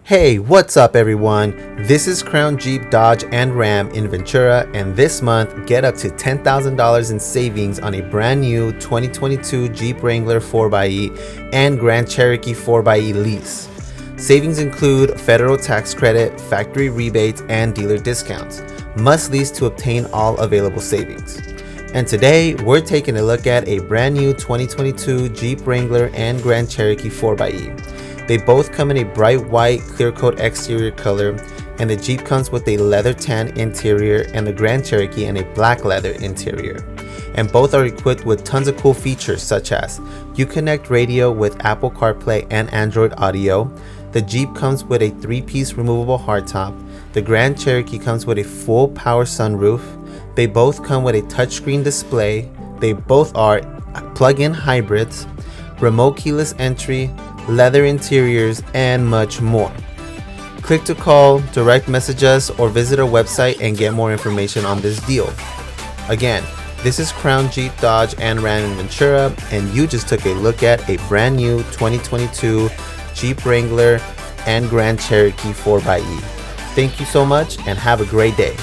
Hey, what's up everyone? This is Crown Jeep, Dodge, and Ram in Ventura, and this month get up to $10,000 in savings on a brand new 2022 Jeep Wrangler 4XE and Grand Cherokee 4XE lease. Savings include federal tax credit, factory rebates, and dealer discounts. Must lease to obtain all available savings. And today, we're taking a look at a brand new 2022 Jeep Wrangler and Grand Cherokee 4XE. They both come in a bright white clear coat exterior color, and the Jeep comes with a leather tan interior and the Grand Cherokee in a black leather interior. And both are equipped with tons of cool features such as UConnect radio with Apple CarPlay and Android Audio. The Jeep comes with a 3-piece removable hardtop. The Grand Cherokee comes with a full power sunroof. They both come with a touchscreen display. They both are plug-in hybrids, remote keyless entry, leather interiors, and much more. Click to call, direct message us, or visit our website and get more information on this deal. Again, this is Crown Jeep, Dodge, and Ram in Ventura, and you just took a look at a brand new 2022 Jeep Wrangler and Grand Cherokee 4XE. Thank you so much and have a great day.